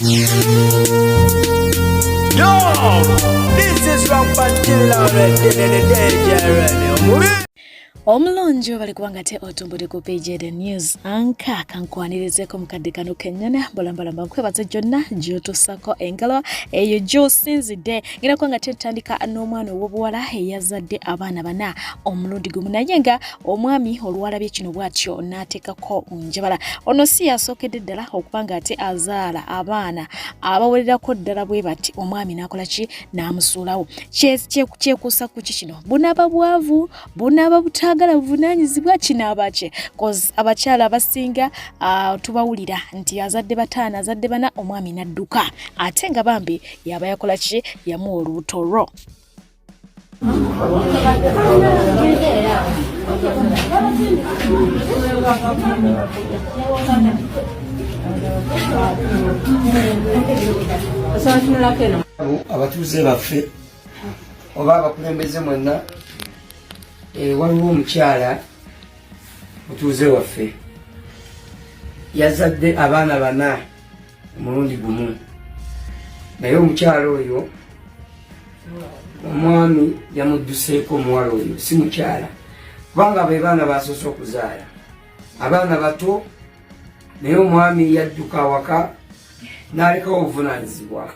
This is from Bajjo already. Omulonjo bali kubanga te otumbudde ku page the news anka kankwanirizeeko mukadde kano kennyana mbalambala nkwebaza gyonna gy'otussako engalo eyo gy'osinzidde ngera kubanga tetandika n'omwana ow'obuwala eyazadde abaana bana omulundi gumu naye nga omwami oluwalabye kino bw'atyo n'ateekako njabala ono si yasookedde ddala okubanga ate azaala abaana abawererako ddala bwe bati omwami n'akola ki n'amusuulawo kyekuusa ku kino bunaaba bwavu bunaaba butagala buvunanyizibwa kinaabache cause abakyala abasinga tubawulira nti azadde bataana azadde bana omwami nadduka ate nga bambi yaba yakola ki yamuwa olubuto lwo. Abatuuze baffe oba abakulembeze mwenna waliwo omukyala mutuuze waffe yazadde abaana bana omulundi gumu naye omukyala oyo omwami yamudduseeko omuwala oyo si mukyala kubanga be baana basoose okuzaala abaana bato naye omwami yadduka awaka n'alekawo obuvunaanyizibwa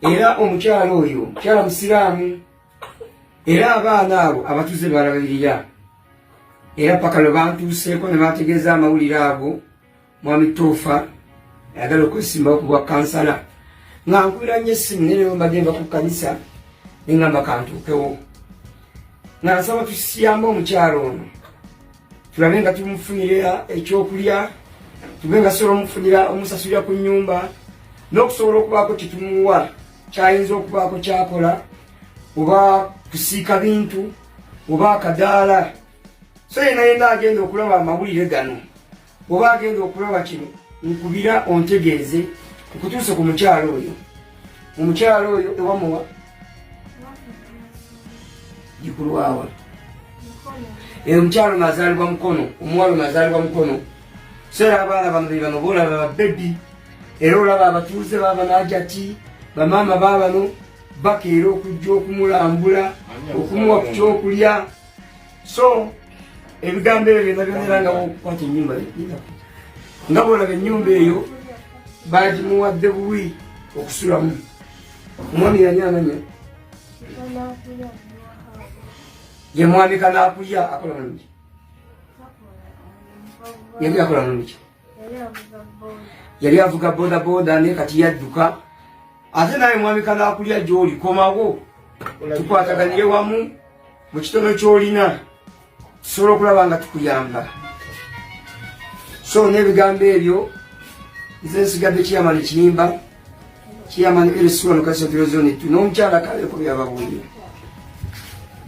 era omukyala oyo mukyala musiraamu era abaana abo abatuuze balabirira era paka lwe bantuuseeko ne bategeeza amawulire ago mwami Toofa ayagala okwesimbawo ku bwa kansala nga nkubira nnyo essimu naye lero mbadde nva ku kkanisa ne ngamba kantuukewo nga nsaba tusiyambe omukyalo ono tulabe nga tumufunira ekyokulya tube nga sobola omufunira omusasulira ku nnyumba n'okusobola okubaako kitumuwa kyayinza okubaako kyakola oba kusiika bintu oba akadaala so yena agenda okulaba amawulire gano oba agenda okulaba kino nkubira ontegeeze okutuusa ku mukyalo oyo omukyalo oyo ewamuwa gikulwawa omukyalo nazaalibwa mukono omuwalo nazaalibwa mukono so era abaana bano bano boolaba babebi era olaba abatuuze baba najati bamaama babano bakeera okujja okumulambula okumuwa ku kyokulya so ebigambo ebyo byonna byonera nga okukwata ennyumba nga boolaba ennyumba eyo bagimuwadde buwi okusulamu omwami yanyananya ye mwami kanaakulya akola mulungi yali akola mulungi yali avuga boda boda naye kati yadduka ate naye mwami kanaakulya gy'oli komawo tukwataganire wamu mu kitono ky'olina tusobola okulaba nga tukuyamba so n'ebigambo ebyo nze nsigadde kiyamani kiyimba kiyamani erisuwano kasotulozoni tu n'omukyala kaleko byababuulira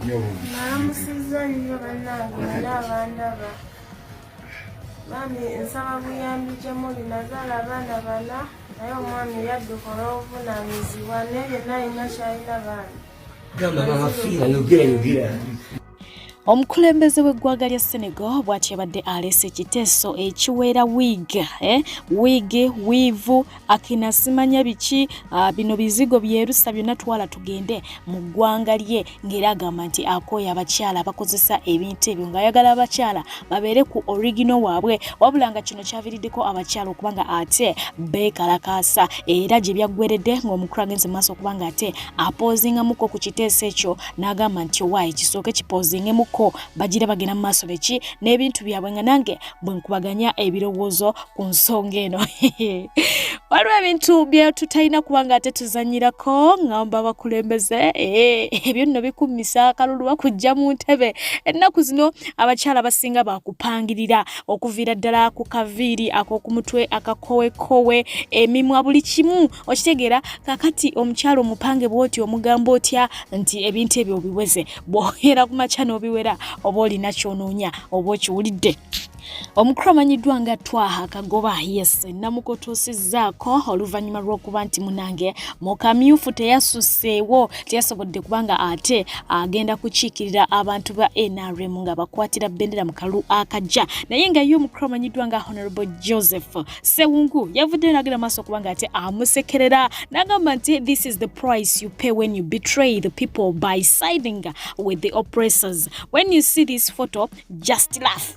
nalamusizza nnyo bannange n'abandaba bambi nsaba buyambi gye muli nazaala abaana bana naye omwami yadduka olw'obuvunaanyizibwa naye byonna alina kyalina baana. Omukulembeze w'eggwanga lya Senegal bw'atyo yabadde aleese ekiteeso ekiweera wiivu akina simanya biki bino bizigo byerusa byonna twala tugende mu ggwanga lye ng'era agamba nti akooya abakyala abakozesa ebintu ebyo ng'ayagala abakyala babeere ku original waabwe wabula nga kino kyaviiriddeko abakyala okubanga ate beekalakaasa era gye byaggweredde ng'omukulu agenze mu maaso okubanga ate apoozingamuko ku kiteeso ekyo n'agamba nti owaayi kisooke kipoozingemuko bagira bagenda mu maaso beki n'ebintu byabwe nga nange bwe nkubaganya ebirowoozo ku nsonga eno waliwo ebintu bye tutalina kubanga ate tuzanyirako ngamba abakulembeze ebyo nno bikumisa akalulu bakujja mu ntebe ennaku zino abakyala basinga bakupangirira okuviira ddala ku kaviiri ak'okumutwe akakowekowe emimwa buli kimu okitegeera kakati omukyala omupange bw'oti omugamba otya nti ebintu ebyo obiweze bw'oyera ku makya n'obiwera oba olina kyonoonya oba okiwulidde Omukulu amanyiddwa nga Twaha Kagoba yes namukotoosezzaako oluvannyuma lw'okuba nti munange mu kamyufu teyasuseewo teyasobodde kubanga ate agenda kukiikirira abantu ba NRM nga bakwatira bendera mu kalulu akajja naye nga ye omukulu amanyiddwa nga Honorable Joseph Sewungu yavudde n'agenda maaso kubanga ate amusekerera n'agamba nti this is the price you pay when you betray the people by siding with the oppressors. When you see this photo just laugh.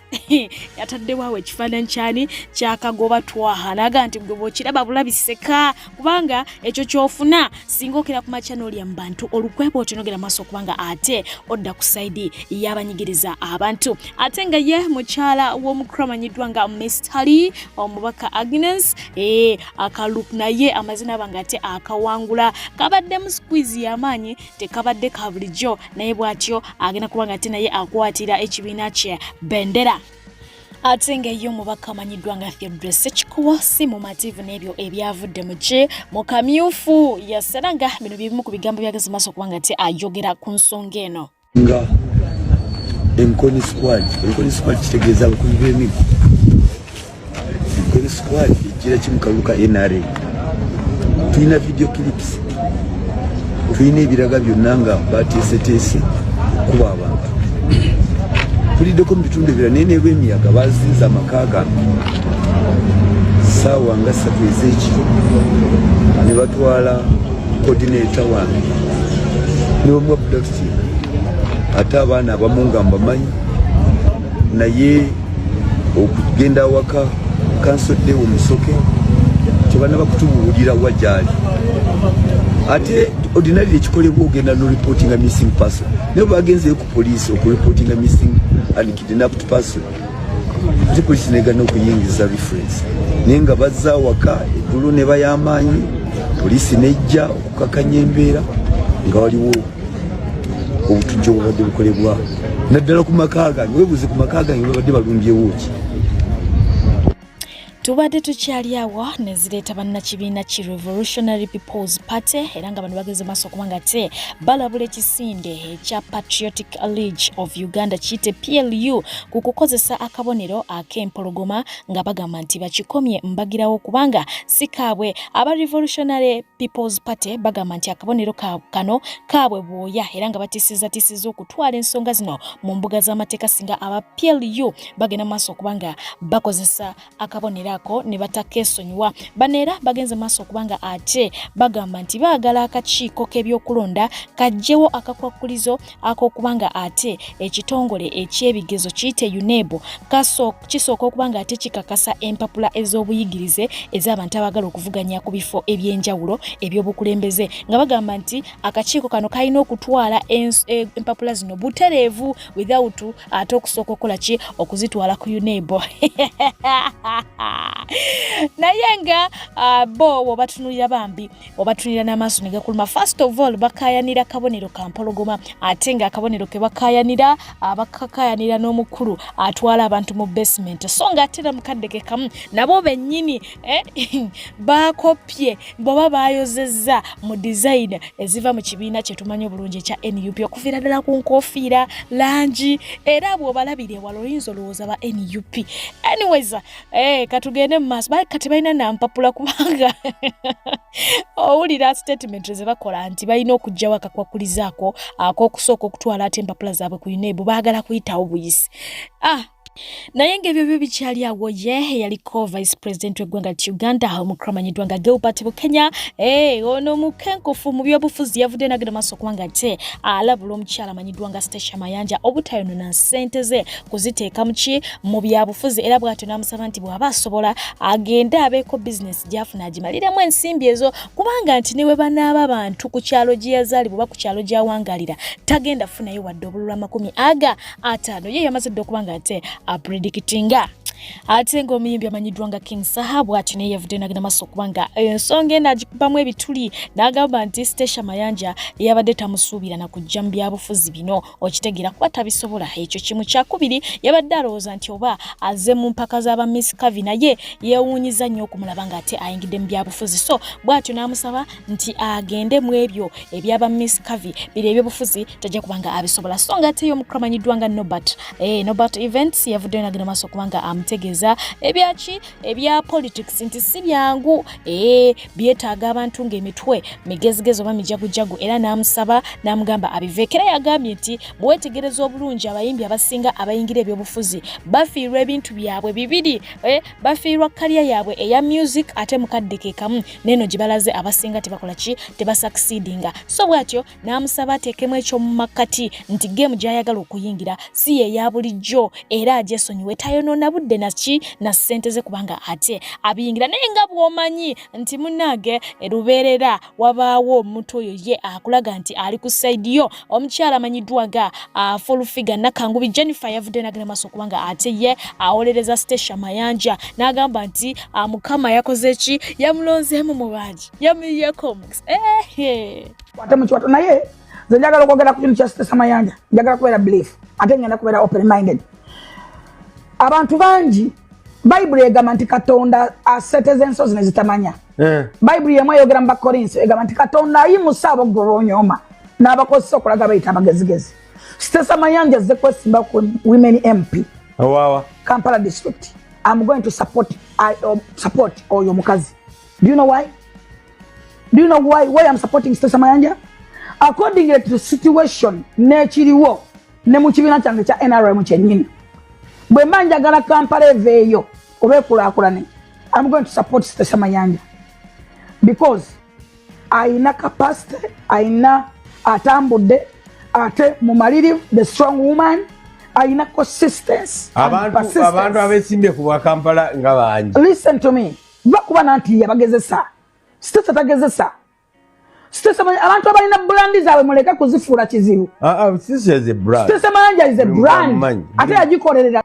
Yataddewawo ekifaananyi kyani kyakagoba Twaha naga nti gwe bw'okiraba bulabiseka kubanga ekyo ky'ofuna singa okera ku makya n'olya mu bantu olukweba okyonogera maaso kubanga ate odda ku saidi y'abanyigiriza abantu ate nga ye mukyala w'omukulu amanyiddwa nga Mestali omubaka Agnes akalulu naye amazina abanga ate akawangula kabadde mu squeeze y'amaanyi tekabadde ka bulijjo naye bw'atyo agenda kubanga ate naye akwatira ekibiina kye bendera. Ate nga ye omubaka amanyiddwa nga Theodore Sekikubo si mumativu n'ebyo ebyavudde mu kamyufu yaseranga bino bimu ku bigambo byageze maaso kubanga ate ayogera ku nsonga eno. Nga Enkoni Squad kitegeeza abakubi b'emiggo. Enkoni Squad ekira kimu kaluka NRA. Tulina video clips. Tulina ebiraga byonna nga bateeseteese kuba abantu. Tuliddeko mu bitundu ebirala naye n'ebw'emiyaga bazinza amaka gange ssaawa nga 3 ez'ekiro ne batwala coordinator wange n'omu abducting ate abaana abamu nga mbamanyi naye okugenda awaka kansodde omusoke kyebana bakutubuulira wajali ate ordinarily ekikolebwa ogenda no reporting a missing person naye bagenzeyo ku poliisi okureporting a missing and kidnapped person ate poliisi negana okuyingiza reference naye nga bazza awaka eggulo ne bayamaanyi poliisi nejja okukakanya embeera nga waliwo obutujja obubadde bukolebwa naddala ku maka gange weebuuze ku maka gange babadde balumbyewo ki. Tubadde tukyali awo ne zireeta bannakibiina ki Revolutionary People's Party era nga bano bageze maaso kubanga ate balabula ekisinde ekya Patriotic League of Uganda kiyite PLU ku kukozesa akabonero ak'empologoma nga bagamba nti bakikomye mbagirawo kubanga si kaabwe. Aba Revolutionary People's Party bagamba nti akabonero kano kaabwe bwoya era nga batisiza okutwala ensonga zino mu mbuga z'amateeka singa aba PLU bagenda maaso kubanga bakozesa akabonero ne batakeesonyiwa. Bano era bagenze maaso okubanga ate bagamba nti baagala akakiiko k'ebyokulonda kajjewo akakwakulizo ak'okubanga ate ekitongole ekyebigezo kiyite UNEB kisooka okubanga ate kikakasa empapula ez'obuyigirize ez'abantu abaagala okuvuganya ku bifo eby'enjawulo eby'obukulembeze nga bagamba nti akakiiko kano kalina okutwala empapula zino butereevu without ate okusooka okukola ki okuzitwala ku UNEB. Naye nga bo obatunulira bambi obatunulira n'amaaso ne gakuluma. First of all bakayanira kabonero ka mpologoma ate nga akabonero ke bakayanira abakakayanira n'omukulu atwala abantu mu basement so nga ate mukadde ke kamu nabo bennyini bakopye boba bayozezza mu design eziva mu kibiina kye tumanyi obulungi ekya NUP okuviira ddala ku nkofiira langi era bw'obalabire wala oyinza olowooza ba NUP. Anyways katugende mu maaso kati balina nampapula kubanga owulira statement ze bakola nti balina okugjawo akakwakulizaako ak'okusooka okutwala ate empapula zaabwe ku UNEB baagala kuyitawo buyisi. Naye ng'ebyo bikyali awo ye yaliko Vice President w'eggwanga Uganda omukulu amanyiddwa nga Gilbert Bukenya ono mukenkufu mu byobufuzi yavudde n'agenda maaso kubanga ate alabula omukyala amanyiddwa nga Stecia mayanja obutayonona ssente ze kuziteeka mu byabufuzi era bw'atyo n'amusaba nti bw'aba asobola agende abeeko bizinesi gy'afuna agimaliremu ensimbi ezo kubanga nti ne bwe banaaba abantu ku kyalo gye yazaalibwa oba ku kyalo gy'awangalira tagenda funayo wadde obululu 50 ye yamaze dde okubanga ate predictinga ate ng'omuyimbi amanyiddwa nga King Sahabu ati naye yavudde n'agenda maaso kubanga ensonga eno agikubamu ebituli n'agamba nti Stecia mayanja yabadde tamusuubira na kujja mu byabufuzi bino okitegeera kuba tabisobola. Ekyo kimu kyakubiri yabadde alowooza nti oba azze mu mpaka z'aba Miss Kavi naye yeewuunyiza nnyo okumulaba nga ate ayingidde mu byabufuzi so bw'atyo n'amusaba nti agende mu ebyo ebyaba Miss Kavi biri ebyobufuzi tajja kubanga abisobola. So nga ate y'omukulu amanyiddwa nga Norbert Events yavudde nagenda maaso kubanga amutegeeza ebya politics nti si byangu byetaaga abantu ng'emitwe migezigezi oba mijagujagu era n'amusaba n'amugamba abiveekera. Yagambye nti bwetegereza obulungi abayimbi abasinga abayingira ebyobufuzi bafiirwa ebintu byabwe bibiri, bafiirwa kalya yaabwe eya music ate mukadde ke kamu neno gye balaze abasinga tebakola ki tebasucceedinga. So bw'atyo n'amusaba ateekemu ekyo mu makati nti geemu gy'ayagala okuyingira si ye ya bulijjo era agyesonyiwe tayonoona budde na ssente ze kubanga ate abiyingira. Naye nga bw'omanyi nti munnange erubeerera wabaawo omuntu oyo ye akulaga nti ali ku sayidi yo. Omukyala amanyiddwa nga full figure Nakangubi Jennifer yavudde nagenda maaso kubanga ate ye awolereza Stecia Mayanja n'agamba nti Mukama yakoze ki yamulonzeemu mu bangi yamuyeko ate mukiwato naye nze njagala okwogera ku kintu kya Stecia Mayanja njagala kubeera belief ate ngenda kubeera open minded. Abantu bangi Bible egamba nti Katonda aseteze ensozi ne zitamanya. Bible yemwe yogera mu Bakorinso egamba nti Katonda ayimusa abo gobonyoma n'abakozesa okulaga bayita abagezigezi. Stecia Mayanja azze kwesimba ku women MP Kampala district. I'm going to support oyo mukazi. Do you know why? Do you know why I'm supporting Stecia Mayanja? According to the situation nekiriwo ne mu kibiina kyange kya NRM kyennyini bwe manja gala Kampala eveeyo obekulaakulane, I'm going to support Stecia Mayanja because aina capacity, aina atambudde ate mumalirivu, the strong woman, aina consistency. Abantu abesimbe ku bwa Kampala nga bangi. Listen to me. Bakuba nanti yabagezesa. Stecia tagezesa. Stecia abantu abalina brand zaabwe muleka kuzifuula kizibu. Stecia is a brand. Stecia Mayanja is a brand. Ate yagikolera.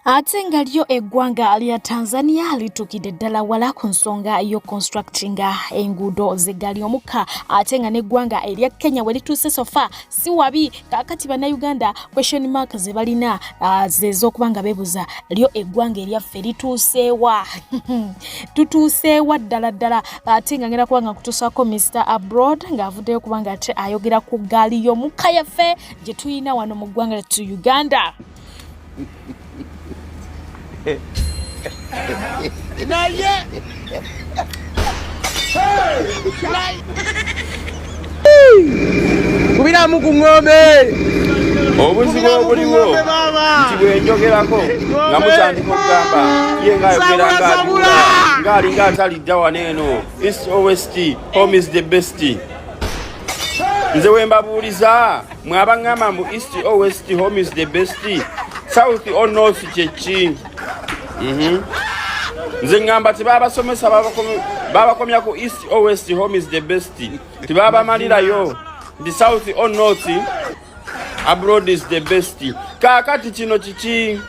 Ate nga lyo eggwanga lya Tanzania litukidde ddala wala ku nsonga yo constructinga enguudo z'eggaali omukka. Ate nga n'eggwanga erya Kenya we lituuse sofa si wabi. Kaakati bannayuganda question mark ze balina z'ez'okuba nga beebuza lyo eggwanga eryaffe lituuseewa. Tutuuseewa ddala ddala. Ate nga ngenda kuba nga kutuusaako Mr. Abroad ng'avuddeyo kuba nga ate ayogera ku ggaali y'omukka yaffe gye tuyina wano mu ggwanga lyattu Uganda. Kubira mu kungombe obuzibu obuliwo nti bwenjogerako nga mutandika okugamba ye ng'ayogera ng'alinga atalidda waneeno east or west home is the best. Nze wembabuuliza mwabaŋŋamba mu east or west home is the best, south or north kyeki? Nze ngamba tebabasomesa babakomya ku east or west home is the best, tebabamalirayo the south or north abroad is the best. Kaakati kino kiki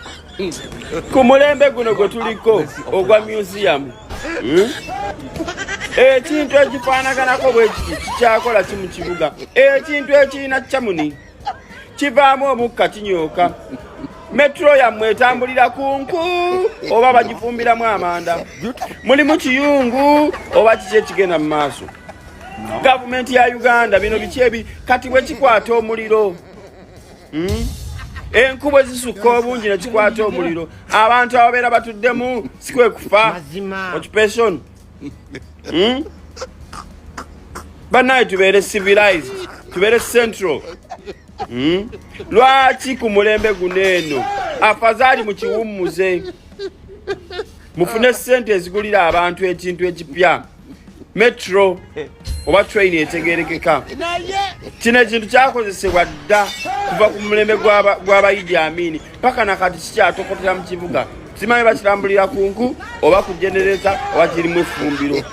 ku mulembe guno gwe tuliko ogwa museum ekintu ekifaanaganako bwe kiti kikyakola ki mu kibuga? Ekintu ekirina kyamuni kivaamu omukka kinyooka. Metro yammwe etambulira kunku oba bagifumbiramu amanda? Mulimu kiyungu oba kiki ekigenda mu maaso? Gavumenti ya Uganda bino biki ebi kati bwe kikwata omuliro? Enkubo ezisukka obungi ne kikwata omuliro, abantu ababeera batuddemu sikwe kufa occupation. Bannaye tubeere civilized, tubeere central. Lwaki ku mulembe guneeno afazali mu kiwummuze mufune ssente ezigulira abantu ekintu ekipya, metro oba train etegerekeka? Kino ekintu kyakozesebwa dda kuva ku mulembe gw'Abayidi Amini paka nakati kikyatokotera mu kibuga. Simanyi bakitambulira kunku oba ku genereta oba kirimu effumbiro.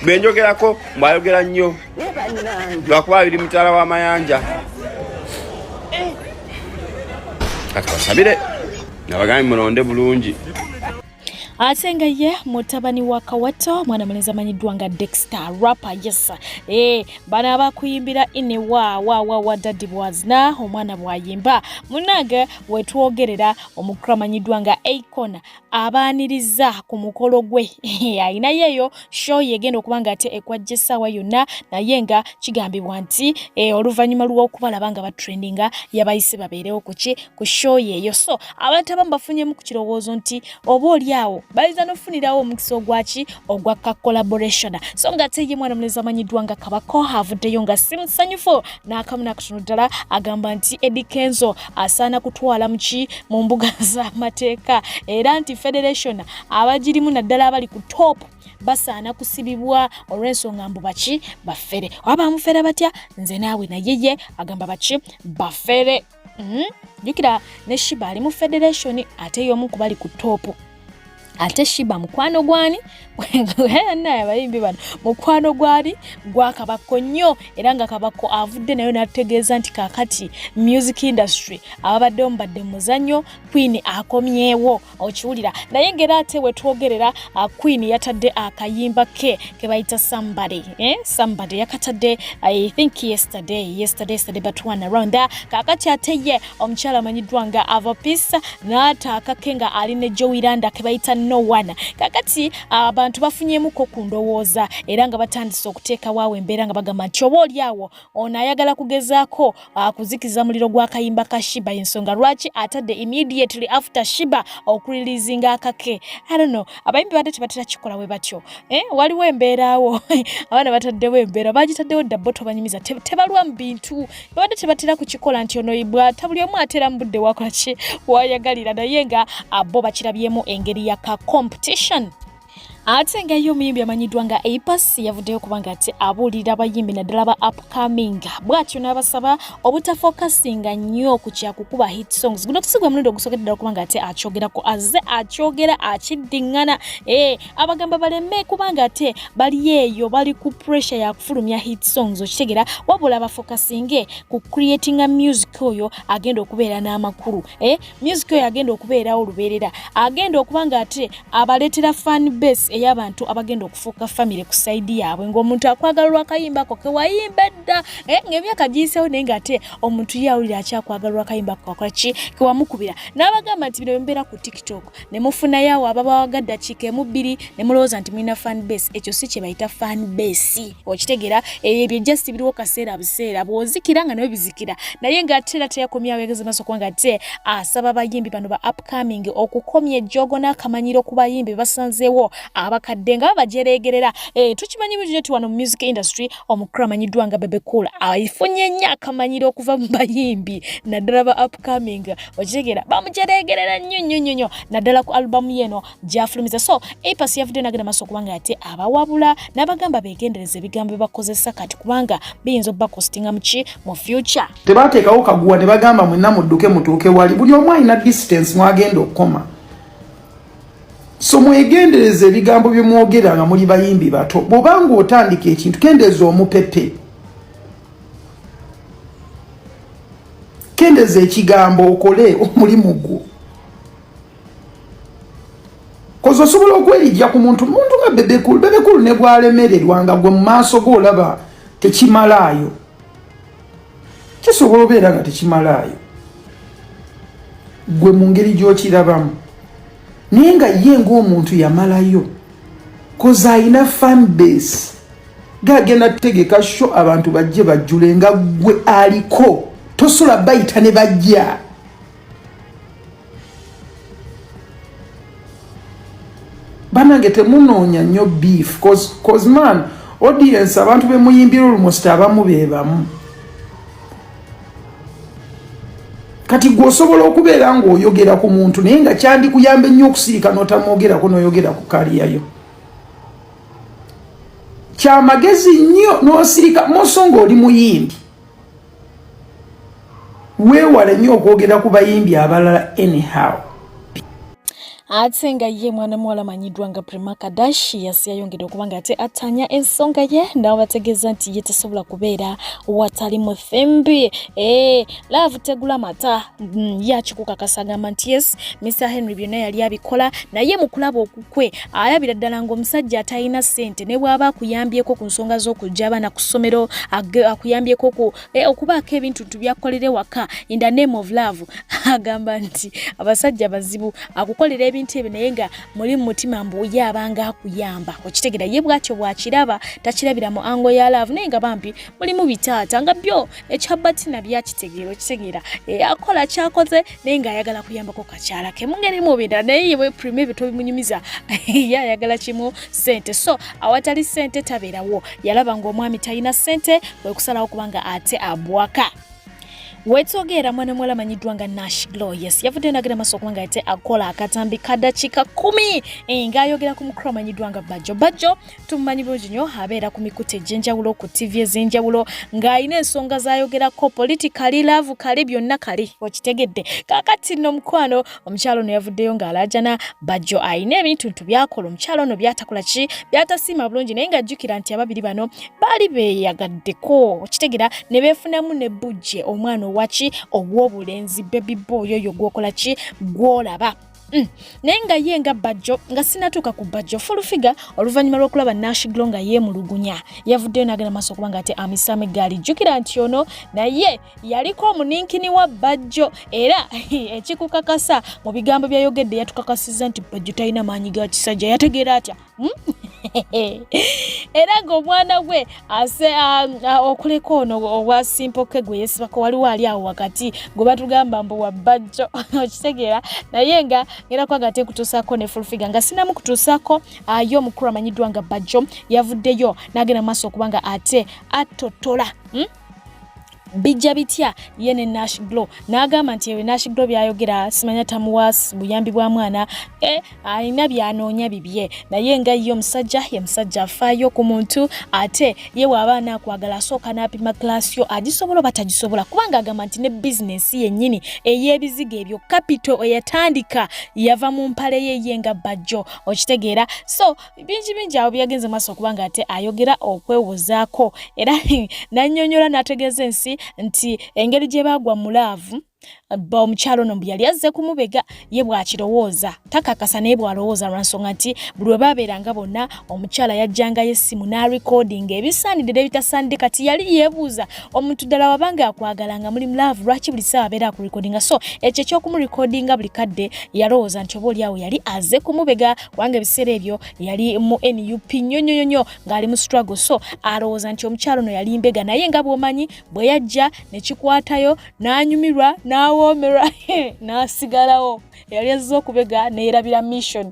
Benjogerako mwayogera nnyo lwakuba biri mutala wa Mayanja. Kati basabire nabagambi mulonde bulungi. Atenga ye mutabani wa Kawato mwana muleza manyiddwa nga Dexter rapper yes bana bakuyimbira ine wa daddy bwazna omwana bwayimba munage wetwogerera omukra manyiddwa nga Akon abaniriza ku mukolo gwe ayina yeyo show yegenda okubanga ate ekwajjesa wa yonna naye nga kigambibwa nti oluvanyuma lw'okubalaba nga batrendinga yabayise babeerewo ku show yeyo so abantu abamu bafunyemu ku kirowoozo nti oba oliawo baliza nofunirawo omukisa ogwa ka collaboration so nga teye mwana muleza manyiddwa nga Kabako avuddeyo nga simusanyufu n'akamu n'akatono ddala agamba nti Eddie Kenzo asaana kutwala mu mbuga z'amateeka era nti federation abagirimu naddala abali ku top basaana kusibibwa olw'ensonga mbu baki bafere waba mufere batya nze naawe nayeye agamba baki bafere jukira ne Shiba ali mu federation ate y'omu ku bali ku top ate Shiba mukwano gwani naye abayimbi bano mukwano gwali gwa Kabako nnyo era nga Kabako avudde nayo nategeeza nti kakati music industry ababadde mbadde muzanyo Queen akomyewo okiwulira naye ngera ate wetwogerera Queen yatadde akayimba ke bayita somebody yakatadde I think yesterday but one around there kakati ate ye omukyala manyiddwa nga Avopis n'ataaka ke nga ali ne Joiranda ke bayita no one kakati abantu bafunyemuko ku ndowooza era nga batandise okuteeka waawe embeera nga bagamba nti oba oliawo ono ayagala kugezaako kuzikiza muliro gwa kayimba ka Shiba ensonga lwaki atadde immediately after Shiba okurilizinga akake I don't know abayimbi badde tebatera kikola we batyo waliwo embeeraawo abaana bataddewo embeera bagitaddewo dabboto banyumiza tebalwa mu bintu badde tebatera kukikola nti ono ibwata buli omu atera mu budde wakolaki wayagalira naye nga bo bakirabyemu engeri ya ka competition ate nga yo muyimbi amanyiddwa nga Apas yavuddeyo kubanga ati abuulira abayimbi naddala ba upcoming bwatyo n'abasaba obutafokasinga nnyo ku kyakukuba hit songs guno kusigwa mulundi ogusokedde kubanga ate akyogerako akyogera akiddiŋŋana abagamba baleme kubanga ate bali eyo bali ku pressure ya kufulumya hit songs okitegera wabula bafokasinge ku creating a music oyo agenda okubeera n'amakulu music oyo agenda okubeerawo olubeerera agenda okubanga ate abaleetera fan base ey'abantu abagenda okufuuka family ku side yaabwe ng'omuntu akwagala lwakayimbako kewayimba dda ng'emyaka giyiseewo naye ng'ate omuntu yawulira akyakwagala lwakayimbako kakolaki kewamukubira n'abagamba nti bino bimbeera ku TikTok ne mufunayo awo ababawaga ddakiika emu bbiri ne mulowooza nti mulina fan base ekyo si kye bayita fan base okitegera ebyo just biriwo kaseera buseera bw'ozikira nga nayo bizikira naye ng'ate era teyakomyawo yageze maaso kubanga ate asaba abayimbi bano ba upcoming okukomya ejjogo n'akamanyiro ku bayimbi basanzeewo abakadde nga bajeregerera tukimanyi bulungi nti wano mu music industry omukulu amanyiddwa nga Bebe Cool ayifunye nnyo akamanyiro okuva mu bayimbi naddala ba upcoming okitegera bamujeregerera nnyo naddala ku album yeno gyafulumiza so Apas yavudde nagenda maaso kubanga ate abawabula n'abagamba beegendereza ebigambo bakozesa kati kubanga biyinza okubakostinga mu future tebateekawo kaguwa ne bagamba mwenna mudduke mutuuke wali buli omu alina distance mwagenda okukoma so mwegendereze ebigambo bye mwogera nga muli bayimbi bato bw'obanga otandika ekintu kendeeza omupepe kendeeza ekigambo okole omulimu gwo kozi osobola okwerijja ku muntu nga bebekulu ne gwalemererwa nga gwe mu maaso g'olaba tekimalaayo kisobola obeera nga tekimalaayo gwe mu ngeri gy'okirabamu naye nga ye ng'omuntu yamalayo kozi ayina fan base gagenda tutegeka sho abantu bajje bajjule nga gwe aliko tosola bayita ne bajja banange temunoonya nnyo beef cause man audience abantu bemuyimbira almost abamu beebamu kati gwosobola okubeera ng'oyogera ku muntu naye nga kyandikuyambe nnyo okusirika n'otamwogerako n'oyogera ku kaliyayo kyamagezi nnyo n'osirika moso ng'oli muyimbi weewale nnyo okwogera ku bayimbi abalala anyhow ate nga ye mwana muwala manyiddwa nga Prima Kardashian yayongedde okubanga ate atanya ensonga ye n'abategeeza nti ye tasobola kubeera watali muthembi. Love tegula mata yakikukakasa agamba nti yes Mr. Henry byonna yali abikola naye mu kulaba okukwe ayabira ddala ng'omusajja atalina ssente ne bw'aba akuyambyeko ku nsonga z'okujja abaana ku ssomero akuyambyeko okubaako ebintu tubyakolere waka in the name of love agamba nti abasajja bazibu akukolera ebintu ebyo naye nga muli mu mutima mbu yabanga akuyamba okitegera ye bwatyo bwakiraba takirabira mu ango ya love naye nga bambi muli mu bitaata nga byo ekyabati nabyakitegeera okitegera akola kyakoze naye nga ayagala kuyambako kakyala ke mungeri mubira naye yewe Prima ebyo tobimunyumiza ayagala kimu sente so awatali sente tabeerawo yalaba ng'omwami talina sente bwe kusalawo kubanga ate abwaka. Wetogera mwana mwala manyiddwa nga Nash Glow yes yavudde nagera maso kubanga ate akola akatambi kadakika 10 ngayogera ku mukro manyiddwa nga Bajjo tumanyi bulungi nnyo abeera ku mikutu egy'enjawulo ku TV ez'enjawulo ng'ayina ensonga z'ayogerako politically love kale byonna kale okitegedde kakati nno mukwano omukyalo ono yavuddeyo ng'alaajana Bajjo ayina ebintu byakola omukyalo ono byatakola ki byatasiima bulungi naye ng'ajjukira nti ababiri bano baali beeyagaddeko okitegera ne beefunamu ne bujje omwana wachi ogw'obulenzi baby boy oyo gwokola ki gwolaba naye nga ye nga Bajjo nga sinatuuka ku Bajjo full figure oluvannyuma lw'okulaba Nash Glow nga yeemulugunya yavuddeyo n'agenda maaso kubanga ate amisame gaali jjukira nti ono naye yaliko omuninkini wa Bajjo era ekikukakasa mu bigambo byayogedde yatukakasiza nti Bajjo talina maanyi ga kisajja yategeera atya era ng'omwana gwe okuleka ono owa simpoke gwe yesibako waliwo ali awo wakati gwe batugamba mbu wa Bajjo okitegeera naye nga era kwa gate kutuusako ne full figure nga sinamu kutuusako yo omukulu amanyiddwa nga Bajjo yavuddeyo n'agenda maaso okubanga ate atotola bijja bitya ye ne Nash Glow n'agamba nti ewe Nash Glow byayogera simanya tamuwa buyambi bwa mwana alina byanoonya bibye naye nga ye omusajja ye musajja afaayo ku muntu ate ye w'abaana akwagala asooka n'apima class yo agisobola batagisobola kubanga agamba nti ne business yennyini ey'ebizigo ebyo capital eyatandika yava mu mpale ye nga Bajjo okitegeera so bingi awo byagenze maaso kubanga ate ayogera okwewozaako era nannyonnyola n'ategeeza ensi nti engeri gye bagwa mu laavu omukyalo ono yali azze kumubega ye bw'akirowooza takakasa naye bw'alowooza lwansonga nti buli lwe baabeeranga bonna omukyala yajjangayo essimu n'arekodinga ebisaanidde n'ebitasaanidde kati yali yeebuuza omuntu ddala wabanga akwagalanga muli mu laavu lwaki buli ssaawa abeera akurekodinga so ekyo eky'okumurekodinga buli kadde yalowooza nti oba oli awo yali azze kumubega kubanga ebiseera ebyo yali mu NUP nnyo ng'ali mu struggle so alowooza nti omukyalo ono yali mbega naye nga bw'omanyi bwe yajja ne kikwatayo n'anyumirwa n'awoomera n'asigalawo yali azze okubega neerabira mission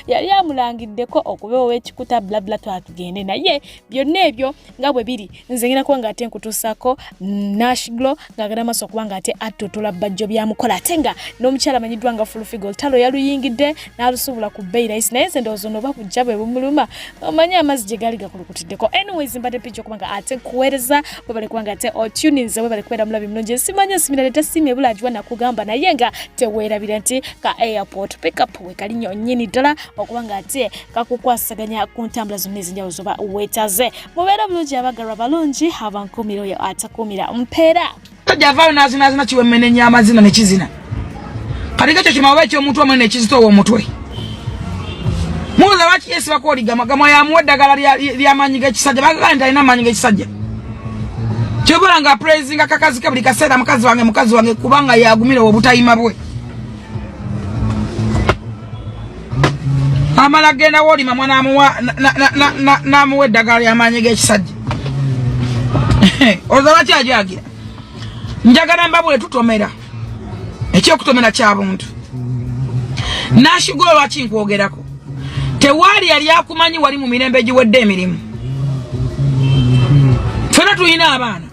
yali amulangiddeko okubeera ow'ekikuta blabla twatugende naye byonna ebyo nga bwe biri nze ngenda kuba nga ate nkutuusako Nash Glow ng'agenda maaso okuba nga ate attotola Bajjo byamukola ate nga n'omukyala amanyiddwa nga full figure olutalo yaluyingidde n'alusuubula ku bbeyi layisi naye nze ndowooza oba kujja bwe bumuluma omanyi amazzi gye gaali gakulukutiddeko anyways mbadde pijja okuba nga ate kuweereza bwe bali kuba nga ate otuninze bwe bali kubeera mulabi mulungi ensimanya ensimira tesiima ebula agiwa nakugamba naye nga teweerabira nti ka airport pickup we kali nnyonnyini ddala okuba nga ate kakukwasaganya ku ntambula zonna ez'enjawulo zoba weetaze mubeera bulungi abagalwa balungi abankumira oyo atakumira mpeera tojavaayo n'azinazina kiwemmene nnyama zino ne kizina kati ekyo kimawuba eky'omuntu omwe ne kizitowa omutwe mubuuza lwaki yeesibako oligamagamo yamuwa eddagala ly'amaanyi g'ekisajja bagagala nti alina amaanyi g'ekisajja kyobola nga praising akakazi ke buli kaseera mukazi wange kubanga yagumira obutayima bwe amala genda wolima mwana n'amuwa eddagala ly'amaanyi g'ekisajja olowooza lwaki ajagira njagala mbabule tutomera ekyokutomera kya buntu Nash Glow lwaki nkwogerako tewaali yali akumanyi wali mu mirembe egiwedde emirimu fena tulina abaana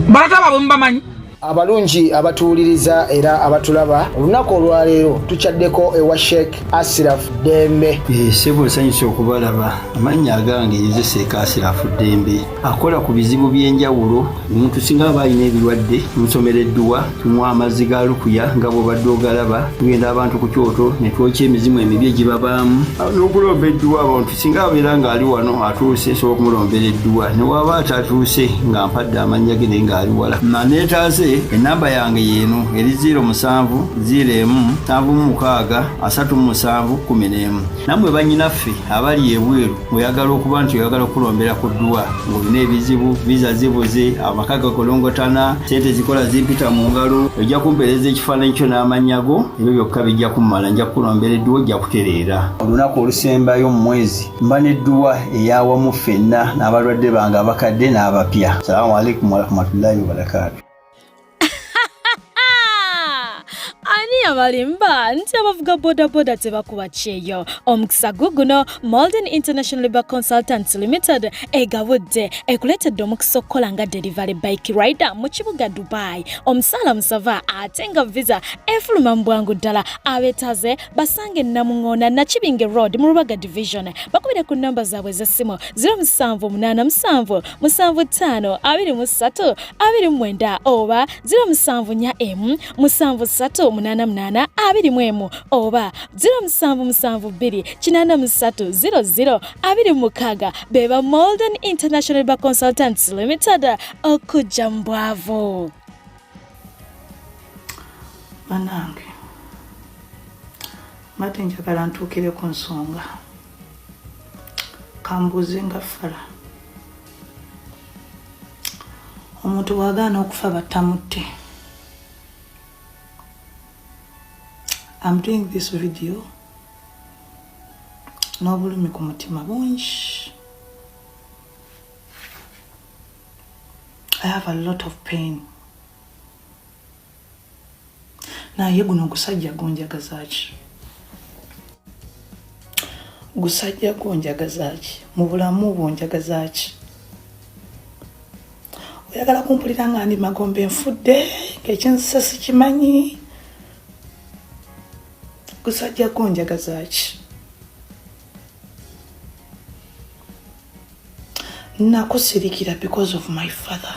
balataba bwe mubamanyi Abalungi abatuuliriza era abatulaba olunaku olwaleero tukyaddeko ewa Sheikh Asiraf Dembe. Sebo nsanyusa okubalaba. Amannya agange Yeze Sheikh Asiraf Dembe akola ku bizibu by'enjawulo. Omuntu singa aba alina ebirwadde musomereddwa tumuwa amazzi ga lukuya nga bw'obadde ogalaba. Tugenda abantu ku kyoto ne twokya emizimu emibi egibabaamu n'okulomba edduwa. Abantu singa abeera ng'ali wano atuuse sobola okumulombera edduwa, ne waba atatuuse nga mpadde amannya ge naye ng'ali wala. Neetaase enamba yange yeeno eri 0707763711. Nammwe bannyinaffe abali ebweru oyagala okuba nti oyagala okulombera ku dduwa ng'olina ebizibu viza zibuze amaka gakolongotana sente zikola zimpita mu ngalo ojja kumpeereza ekifaananyi kyo n'amannya go ebyo byokka bijja kummala nja kukulombera edduwa ojja kutereera. Olunaku olusembayo mu mwezi mba n'edduwa ey'awamu ffenna n'abalwadde bange abakadde n'abapya. Salaamu alaikum warahmatullahi wabarakatuh. Ani abalimba nti abavuga bodaboda tebakuba kyeyo. Omukisa guguno Malden International Labour Consultants Limited egabudde ekuletedde omukisa okukola nga delivery bike rider mu kibuga Dubai. Omusala musava ate nga visa efuluma mu bwangu ddala. Abeetaze basange Namuŋŋoona Nakibinge Road mu Rubaga Division. Bakubire ku namba zaabwe z'essimu 0787752329 oba 0740M738821 oba 0772830026 beba Malden International Labour Consultants Limited okujja mu bwavu. Banange mbadde njagala ntuukire ku nsonga kambuuze nga fala. Omuntu bw'agaana okufa battamutte. I'm doing this video n'obulumi ku mutima bungi. I have a lot of pain. Naye guno gusajja gonjagazaaki. Gusajja gonjagazaaki. Mu bulamu bwonjagazaaki. Oyagala kumpulira nga ndi magombe nfudde ng'ekinzisa sikimanyi. Gusajja gonjagazaaki. Nakusirikira because of my father.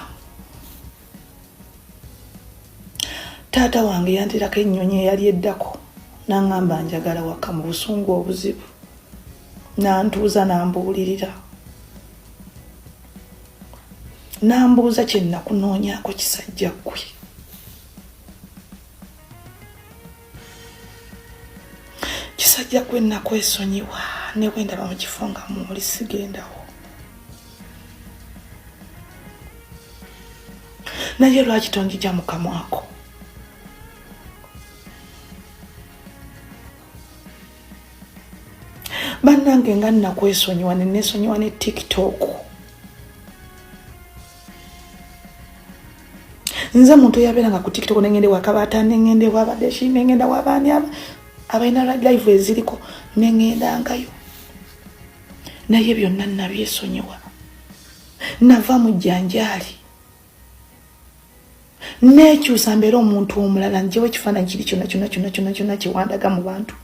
Taata wange yantirako ennyonyi eyali eddako n'aŋŋamba njagala waka mu busungu obuzibu. N'antuuza n'ambuulirira. N'ambuuza kye nakunoonyaako kisajja ggwe. Kisajja ggwe nakwesonyiwa ne bwe ndaba mu kifo nga mwoli sigendawo. Naye lwaki tonjija mu kamwako? Bannange nga nakwesonyiwa ne neesonyiwa ne TikTok. Nze muntu yabeeranga ku TikTok nengende wakabaata nengende wabadeshi nengenda wabaani abalina live eziriko nengendangayo. Naye byonna nabyesonyiwa. Nava mu jjanjaali. Nekyusa mbeera omuntu omulala njewe ekifaananyi kiri kyonna kiwandaga mu bantu.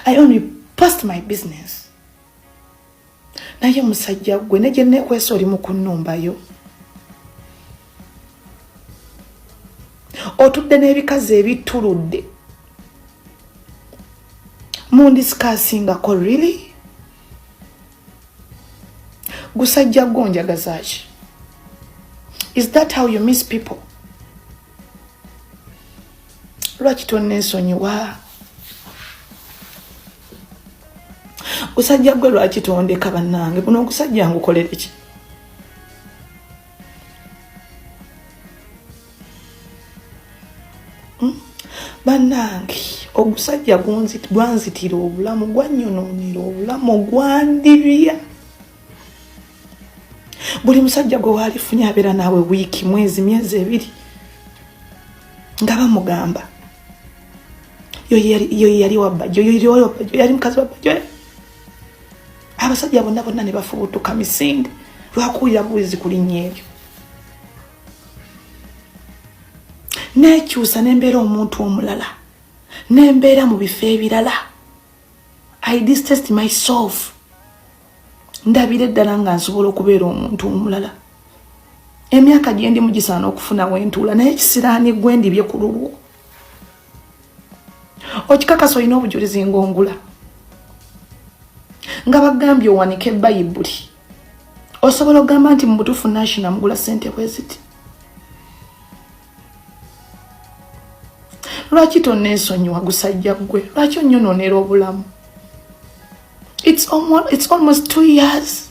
I only passed my business. Naye musajja gwe ne gye neekwesa oli mu kunnumbayo. Otudde n'ebikazi ebituludde. Mundisikaasingako really? Gusajja gonjagazaaki. Is that how you miss people? Lwaki tonneesonyiwa? Gusajja gwe lwaki tondeka bannange? Buno ogusajja ngukolere ki? Bannange ogusajja gwanzitira obulamu, gwanyonoonera obulamu, gwandibya. Buli musajja gwe waalifunye abeera naawe wiiki, mwezi, myezi ebiri nga bamugamba yo yali wa Bajjo, yo yali mukazi wa Bajjo. Abasajja bonna ne bafubutuka misinde lwakuwulira buwizi ku linnya eryo. nekyusa nembeera omuntu omulala nembeera mu bifo ebirala. I distance myself ndabire ddala nga nsobola okubeera omuntu omulala. Emyaka gye ndi mugisaana okufuna wentuula naye kisiraani gwe ndibye ku lulwo. Okikakasa olina obujulizi ng'ongula nga bagambye owanike bayibuli osobola okugamba nti mu butuufu national mugula ssente bweziti. Lwaki tonneesonyiwa gusajja gwe? Lwaki onnyonoonera obulamu? It's almost 2 years.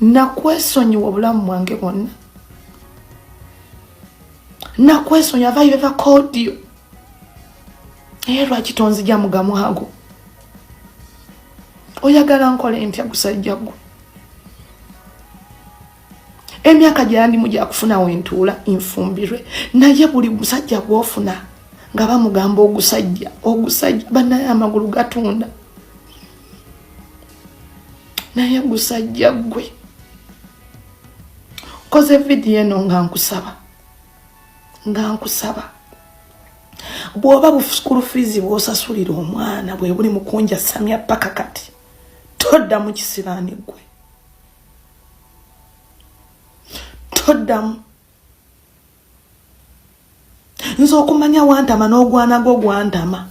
Nakwesonyiwa obulamu bwange bwonna. Nakwesonyiwa. Have I ever called you? Lwaki tonzija mugamu hago? Oyagala nkole ntya gusajja gwe? Emyaka gyandi mujja kufuna wentuula infumbirwe naye buli musajja gw'ofuna nga bamugamba ogusajja bannaye amagulu gatunda. Naye gusajja gwe koze vidiyo eno nga nkusaba bw'oba school fees bw'osasulira omwana bwe buli mukunja samya paka kati todda mu kisiraani gwe. Toddamu. Nze okumanya wantama n'ogwanago gwantama.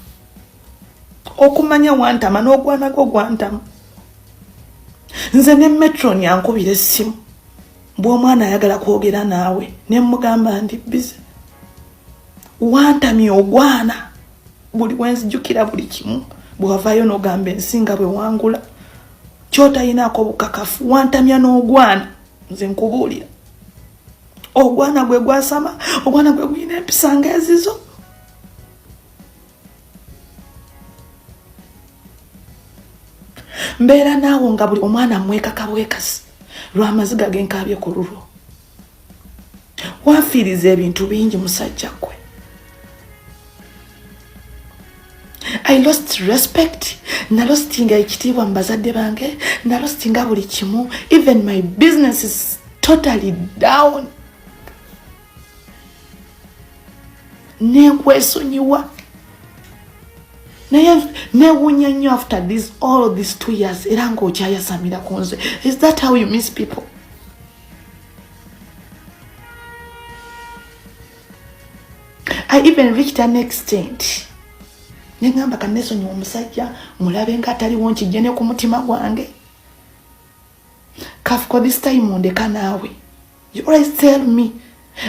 Nze ne metron yankubira essimu bw'omwana ayagala kwogera naawe ne mugamba ndi busy. Wantamye ogwana buli wenzijukira buli kimu bw'avaayo n'ogamba ensinga bwe wangula kyotayinaako bukakafu. Wantamya n'ogwana nze nkubuulira. Ogwana gwe gwasama, ogwana gwe guyina empisa ng'ezizo. Mbeera naawo nga buli omwana mwekaka bwekasi lw'amaziga g'enkaabye ku lulwo. Wanfiiriza ebintu bingi musajja gwe. I lost respect. Nalostinga ekitiibwa mu bazadde bange. Nalostinga buli kimu. Even my business is totally down. Nenkwesonyiwa. Newunya nnyo after all these 2 years era ng'okyayasamira ku nze. Is that how you miss people? I even reached an extent nengamba kanesonyiwa omusajja mulabe nga ataliwo nkijje ne ku mutima gwange. Kafuko this time ondeka naawe. You always tell me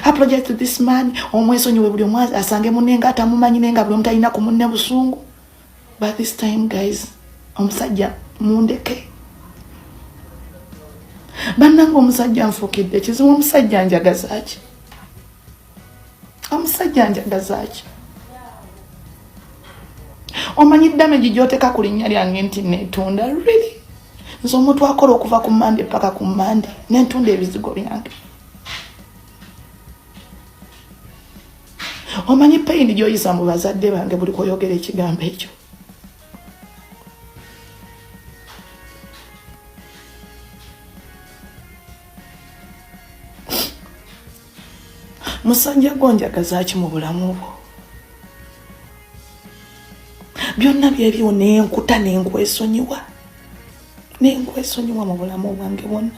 apologize to this man omwesonyiwe buli omwazi asange munne nga atamumanyi nenga buli omuntu alina ku munne busungu. But this time guys omusajja mundeke. Bannanga omusajja nfukidde kizibu. Omusajja njagaza ki? Omanyi damage gy'oteeka ku linnya lyange nti neetunda really? Nze omuntu akola okuva ku Monday paka ku Monday neentunda ebizigo byange. Omanyi pain gy'oyisa mu bazadde bange buli koyogera ekigambo ekyo. Musajja gonjagaza ki mu bulamu bwo? Byonna byebyo nenkuta nenkwesonyiwa mu bulamu bwange bwonna.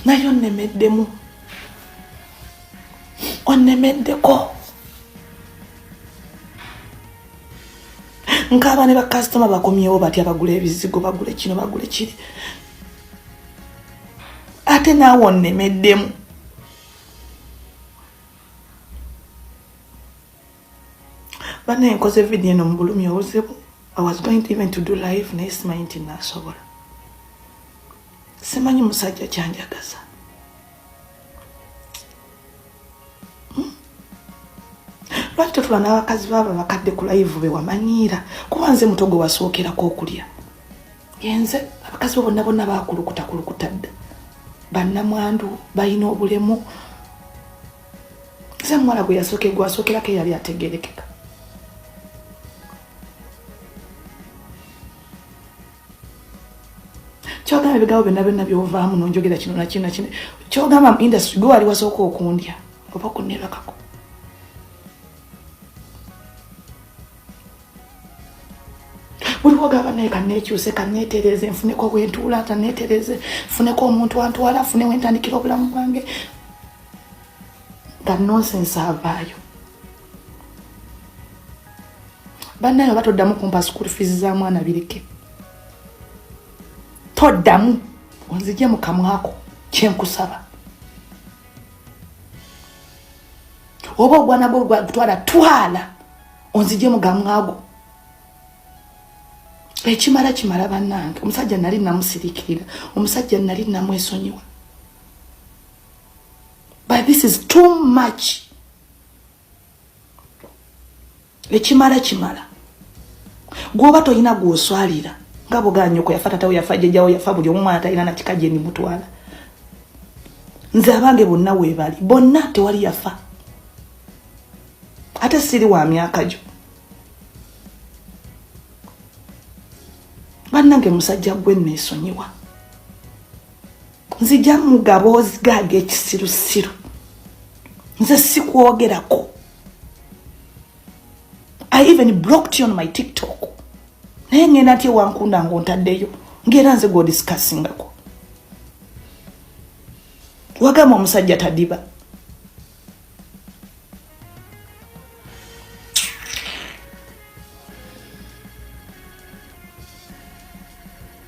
Nayo nnemeddemu. Onnemeddeko. Nkaba ne bakasitoma bakomyewo batya bagula ebizigo bagule kino bagule kiri. Ate naawe onnemeddemu. Bana enkoze video eno mu bulumi obuzibu. I was going to even to do live next month in nasobola. Simanyi musajja kyanjagaza. Lwaki totula n'abakazi baaba bakadde ku live be wamanyiira kuba nze mutogo wasookerako okulya. Yenze abakazi bonna bakulukuta dda. Bannamwandu balina obulemu. Nze muwala gwe gwasookerako eyali ategeerekeka. Kyogambye ebigawo byonna byovaamu nonjogera kino nakino nakino kyogamba mu industry gwe wali wasooka okundya oba kunneebakako. Buli wogamba naye kanneekyuse kanneetereze nfuneko bwentuula tanneetereze funeko omuntu antwala fune wentandikira obulamu bwange nga nonsense avaayo. Bannayo batoddamu kumpa school fees za mwana bireke. Toddamu onzije mu kamwako kyenkusaba. Oba ogwana gwo gutwala twala onzije mu gamwago. Ekimala bannange omusajja nali namusirikira omusajja nali namwesonyiwa. But this is too much. Ekimala gwoba toyina gwoswalira nga boganya ko yafa tatawo yafa jjawo yafa buli omwana talina na kikaje ni mutwala. Nze abange bonna webali bonna tewali yafa ate siri wa myaka gyo. Bannange musajja gwe nesonyiwa nzija mugabozi gage ekisirusiru nze sikwogerako. I even blocked you on my TikTok. Naye ngenda ati wankunda ngontaddeyo ngera nze go discussingako. Wagamba omusajja tadiba